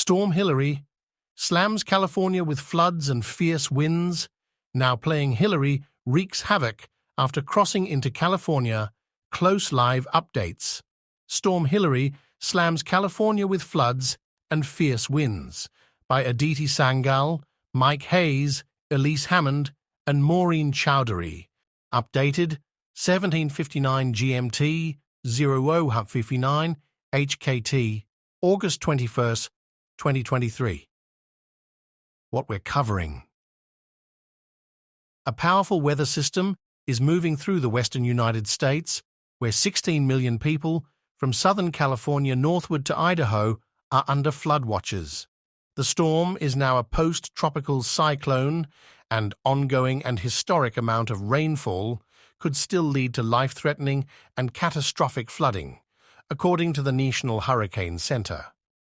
Storm Hilary slams California with floods and fierce winds. Now playing Hilary wreaks havoc after crossing into California. Close live updates. Storm Hilary slams California with floods and fierce winds by Aditi Sangal, Mike Hayes, Elise Hammond, and Maureen Chowdhury. Updated 17:59 GMT, 00:59 HKT, August 21st, 2023. What we're covering. A powerful weather system is moving through the western United States, where 16 million people from Southern California northward to Idaho are under flood watches. The storm is now a post-tropical cyclone, and ongoing and historic amount of rainfall could still lead to life-threatening and catastrophic flooding, according to the National Hurricane Center.